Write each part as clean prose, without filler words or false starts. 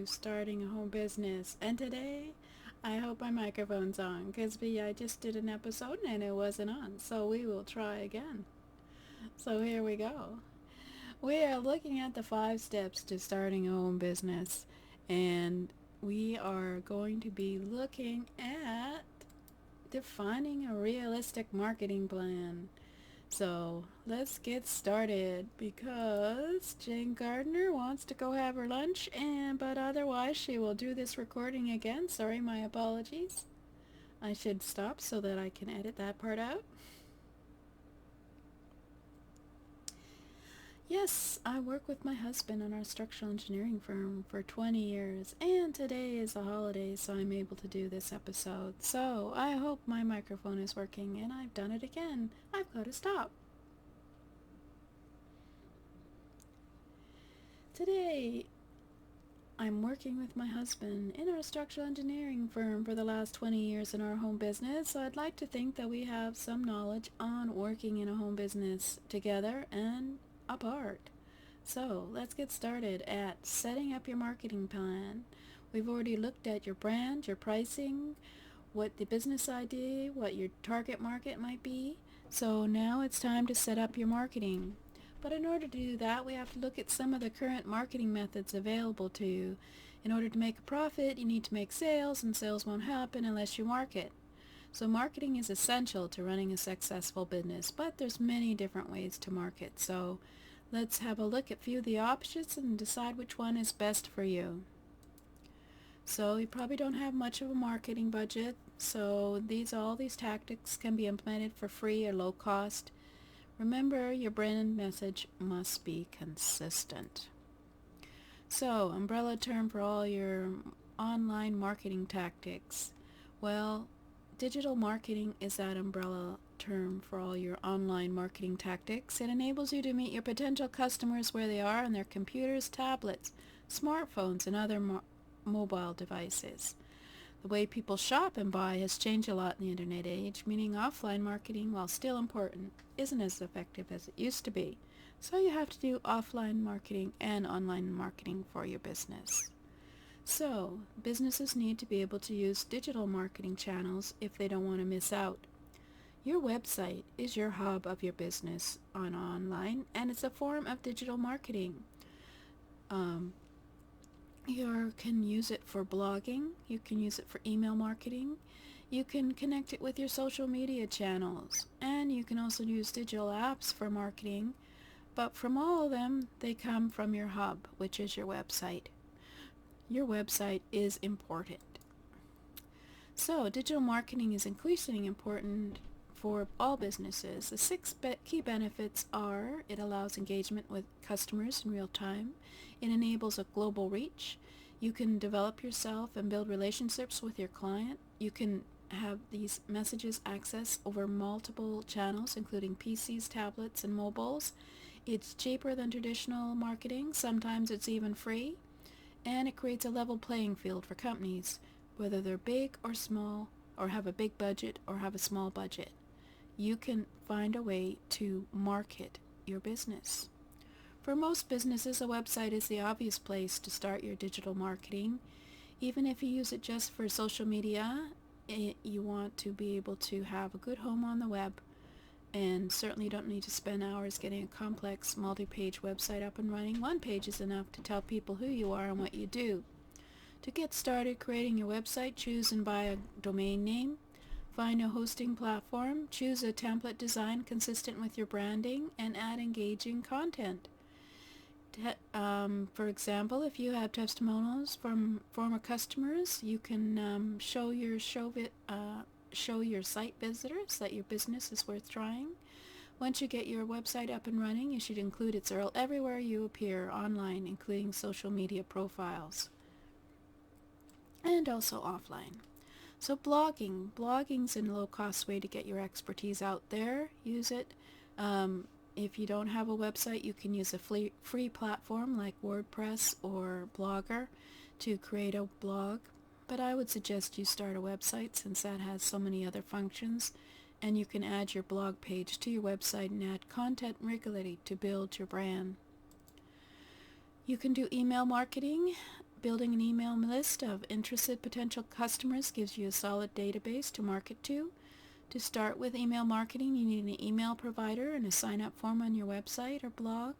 starting a home business. And today, I hope my microphone's on because I just did an episode and it wasn't on. So we will try again. So here we go. We are looking at the 5 steps to starting a home business. And we are going to be looking at defining a realistic marketing plan. So let's get started because Jane Gardner wants to go have her lunch but otherwise she will do this recording again. Sorry, my apologies. I should stop so that I can edit that part out. Yes, I work with my husband in our structural engineering firm for 20 years, and today is a holiday, so I'm able to do this episode. So I hope my microphone is working, and I've done it again. I've got to stop. Today, I'm working with my husband in our structural engineering firm for the last 20 years in our home business, so I'd like to think that we have some knowledge on working in a home business together and apart. So let's get started at setting up your marketing plan. We've already looked at your brand, your pricing, what the business idea, what your target market might be. So now it's time to set up your marketing. But in order to do that, we have to look at some of the current marketing methods available to you. In order to make a profit, you need to make sales, and sales won't happen unless you market. So marketing is essential to running a successful business, but there's many different ways to market. So let's have a look at a few of the options and decide which one is best for you. So you probably don't have much of a marketing budget, so all these tactics can be implemented for free or low cost. Remember, your brand message must be consistent. So, umbrella term for all your online marketing tactics. Well, digital marketing is that umbrella term for all your online marketing tactics. It enables you to meet your potential customers where they are on their computers, tablets, smartphones, and other mobile devices. The way people shop and buy has changed a lot in the internet age, meaning offline marketing, while still important, isn't as effective as it used to be. So you have to do offline marketing and online marketing for your business. So businesses need to be able to use digital marketing channels if they don't want to miss out. Your website is your hub of your business on online, and it's a form of digital marketing. Um, You can use it for blogging, you can use it for email marketing, you can connect it with your social media channels, and you can also use digital apps for marketing, but from all of them, they come from your hub, which is your website. Your website is important. So, digital marketing is increasingly important for all businesses. The key benefits are it allows engagement with customers in real time. It enables a global reach. You can develop yourself and build relationships with your client. You can have these messages accessed over multiple channels, including PCs, tablets, and mobiles. It's cheaper than traditional marketing. Sometimes it's even free. And it creates a level playing field for companies, whether they're big or small, or have a big budget or have a small budget. You can find a way to market your business. For most businesses, a website is the obvious place to start your digital marketing. Even if you use it just for social media, you want to be able to have a good home on the web, and certainly don't need to spend hours getting a complex multi-page website up and running. One page is enough to tell people who you are and what you do. To get started creating your website, choose and buy a domain name. Find a hosting platform, choose a template design consistent with your branding, and add engaging content. For example, if you have testimonials from former customers, you can show your site visitors that your business is worth trying. Once you get your website up and running, you should include its URL everywhere you appear online, including social media profiles and also offline. So blogging's a low-cost way to get your expertise out there. Use it. If you don't have a website, you can use a free platform like WordPress or Blogger to create a blog. But I would suggest you start a website since that has so many other functions, and you can add your blog page to your website and add content regularly to build your brand. You can do email marketing, Building an email list of interested potential customers gives you a solid database to market to. To start with email marketing, you need an email provider and a sign-up form on your website or blog.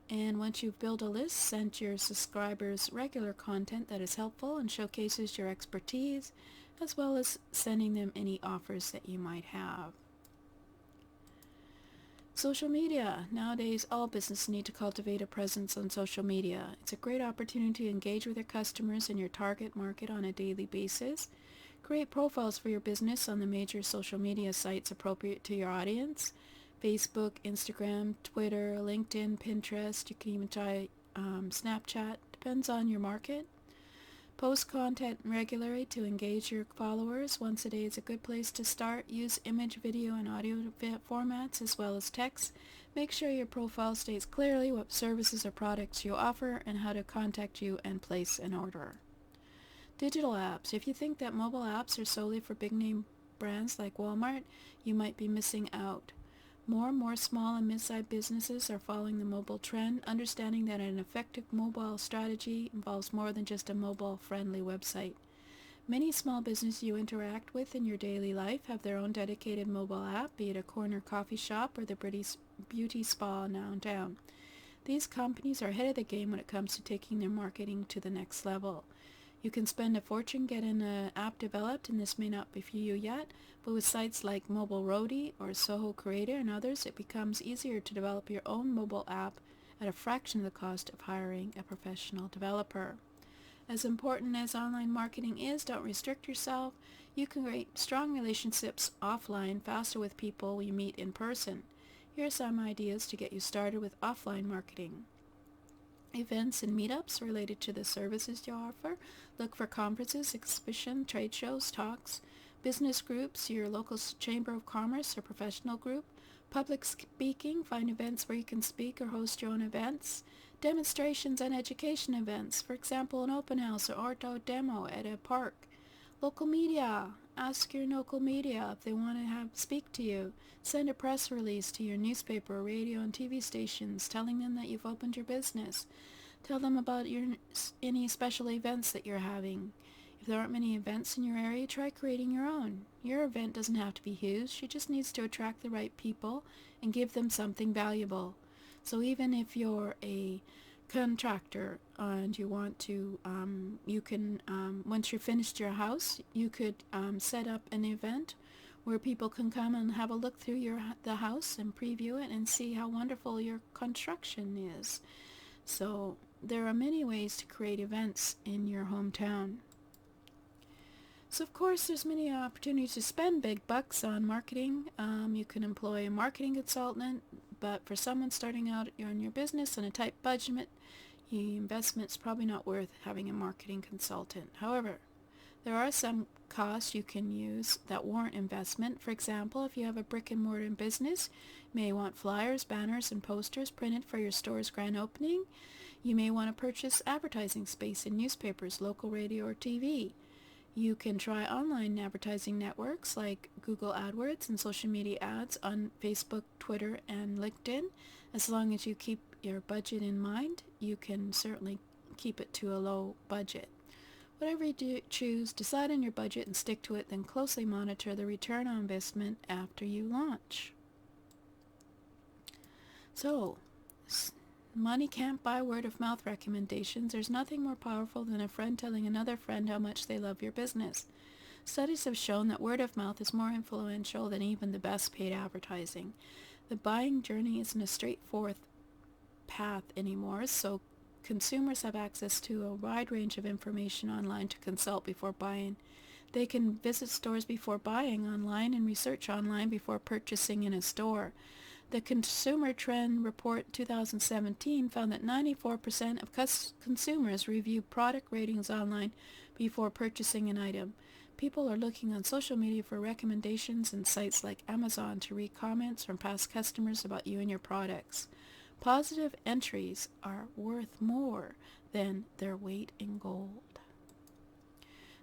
And once you've built a list, send your subscribers regular content that is helpful and showcases your expertise, as well as sending them any offers that you might have. Social media. Nowadays, all businesses need to cultivate a presence on social media. It's a great opportunity to engage with your customers and your target market on a daily basis. Create profiles for your business on the major social media sites appropriate to your audience. Facebook, Instagram, Twitter, LinkedIn, Pinterest. You can even try Snapchat. Depends on your market. Post content regularly to engage your followers. Once a day is a good place to start. Use image, video, and audio formats as well as text. Make sure your profile states clearly what services or products you offer and how to contact you and place an order. Digital apps. If you think that mobile apps are solely for big name brands like Walmart, you might be missing out. More and more small and mid-sized businesses are following the mobile trend, understanding that an effective mobile strategy involves more than just a mobile-friendly website. Many small businesses you interact with in your daily life have their own dedicated mobile app, be it a corner coffee shop or the British beauty spa downtown. These companies are ahead of the game when it comes to taking their marketing to the next level. You can spend a fortune getting an app developed, and this may not be for you yet, but with sites like Mobile Roadie or Soho Creator and others, it becomes easier to develop your own mobile app at a fraction of the cost of hiring a professional developer. As important as online marketing is, don't restrict yourself. You can create strong relationships offline faster with people you meet in person. Here are some ideas to get you started with offline marketing. Events and meetups related to the services you offer. Look for conferences, exhibitions, trade shows, talks. Business groups, your local chamber of commerce or professional group. Public speaking, find events where you can speak or host your own events. Demonstrations and education events, for example, an open house or auto demo at a park. Local media, ask your local media if they want to speak to you. Send a press release to your newspaper, radio, and TV stations telling them that you've opened your business. Tell them about any special events that you're having. If there aren't many events in your area, try creating your own. Your event doesn't have to be huge. It just needs to attract the right people and give them something valuable. So even if you're a contractor and you want to, you can, once you've finished your house, you could set up an event where people can come and have a look through the house and preview it and see how wonderful your construction is. So there are many ways to create events in your hometown. So of course there's many opportunities to spend big bucks on marketing. You can employ a marketing consultant, but for someone starting out on your business on a tight budget, the investment's probably not worth having a marketing consultant. However, there are some costs you can use that warrant investment. For example, if you have a brick and mortar business, you may want flyers, banners, and posters printed for your store's grand opening. You may want to purchase advertising space in newspapers, local radio, or TV. You can try online advertising networks like Google AdWords and social media ads on Facebook, Twitter, and LinkedIn. As long as you keep your budget in mind, you can certainly keep it to a low budget. Whatever you choose, decide on your budget and stick to it, then closely monitor the return on investment after you launch. So, money can't buy word of mouth recommendations. There's nothing more powerful than a friend telling another friend how much they love your business. Studies have shown that word of mouth is more influential than even the best paid advertising. The buying journey isn't a straightforward path anymore, so consumers have access to a wide range of information online to consult before buying. They can visit stores before buying online and research online before purchasing in a store. The Consumer Trend Report 2017 found that 94% of consumers review product ratings online before purchasing an item. People are looking on social media for recommendations and sites like Amazon to read comments from past customers about you and your products. Positive entries are worth more than their weight in gold.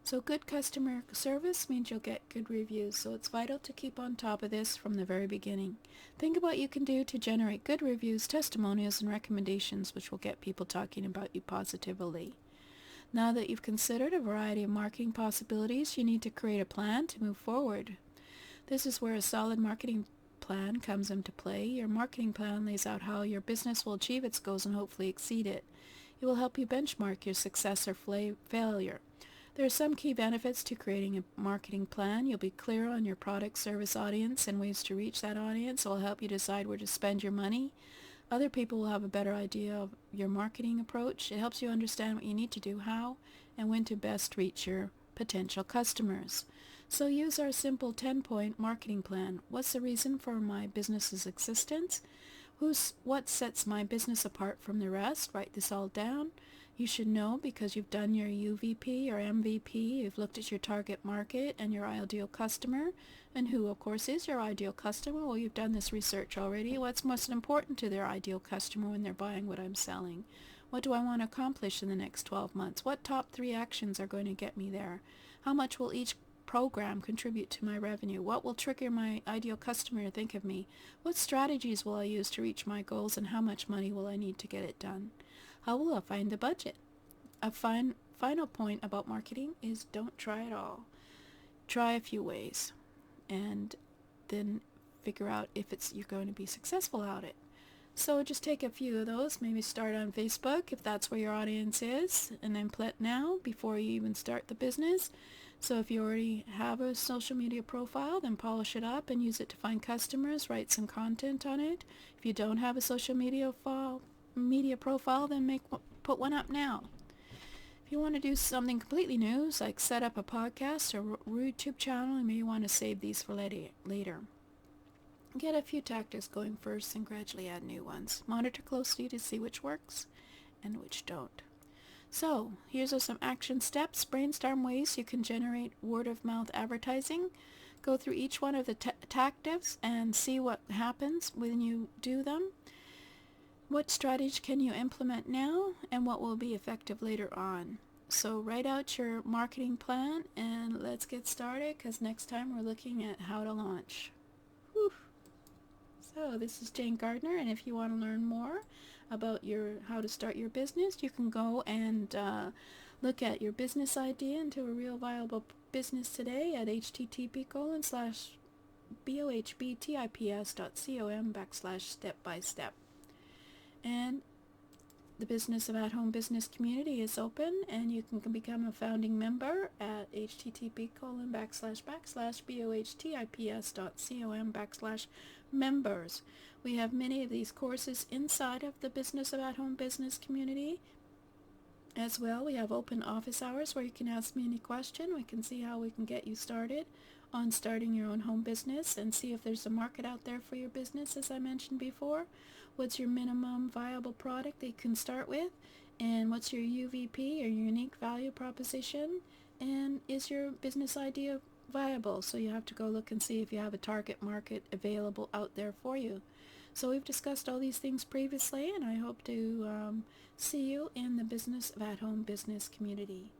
So good customer service means you'll get good reviews, so it's vital to keep on top of this from the very beginning. Think of what you can do to generate good reviews, testimonials, and recommendations which will get people talking about you positively. Now that you've considered a variety of marketing possibilities, you need to create a plan to move forward. This is where a solid marketing plan comes into play. Your marketing plan lays out how your business will achieve its goals and hopefully exceed it. It will help you benchmark your success or failure. There are some key benefits to creating a marketing plan. You'll be clear on your product service audience and ways to reach that audience. It will help you decide where to spend your money. Other people will have a better idea of your marketing approach. It helps you understand what you need to do, how, and when to best reach your potential customers. So use our simple 10-point marketing plan. What's the reason for my business's existence? What sets my business apart from the rest? Write this all down. You should know because you've done your UVP or MVP, you've looked at your target market and your ideal customer, and who of course is your ideal customer. Well, you've done this research already. What's most important to their ideal customer when they're buying what I'm selling? What do I want to accomplish in the next 12 months? What top 3 actions are going to get me there? How much will each program contribute to my revenue? What will trigger my ideal customer to think of me? What strategies will I use to reach my goals, and how much money will I need to get it done? How will I find the budget? A final point about marketing is don't try it all. Try a few ways and then figure out if you're going to be successful at it. So just take a few of those, maybe start on Facebook if that's where your audience is, and then plan now before you even start the business. So if you already have a social media profile, then polish it up and use it to find customers, write some content on it. If you don't have a social media profile, then put one up now. If you want to do something completely new, like set up a podcast or YouTube channel, you may want to save these for later. Get a few tactics going first and gradually add new ones. Monitor closely to see which works and which don't. So, here's some action steps. Brainstorm ways you can generate word-of-mouth advertising. Go through each one of the tactics and see what happens when you do them. What strategy can you implement now, and what will be effective later on? So write out your marketing plan and let's get started, because next time we're looking at how to launch. Whew. So this is Jane Gardner, and if you want to learn more about how to start your business, you can go and look at your business idea into a real viable business today at http://bohbtips.com/step-by-step. And the Business of At-Home Business community is open, and you can become a founding member at http://bohbtips.com/members. We have many of these courses inside of the Business of At-Home Business community. As well, we have open office hours where you can ask me any question. We can see how we can get you started on starting your own home business and see if there's a market out there for your business, as I mentioned before. What's your minimum viable product that you can start with? And what's your UVP, or unique value proposition? And is your business idea viable? So you have to go look and see if you have a target market available out there for you. So we've discussed all these things previously, and I hope to see you in the Business of At-Home Business community.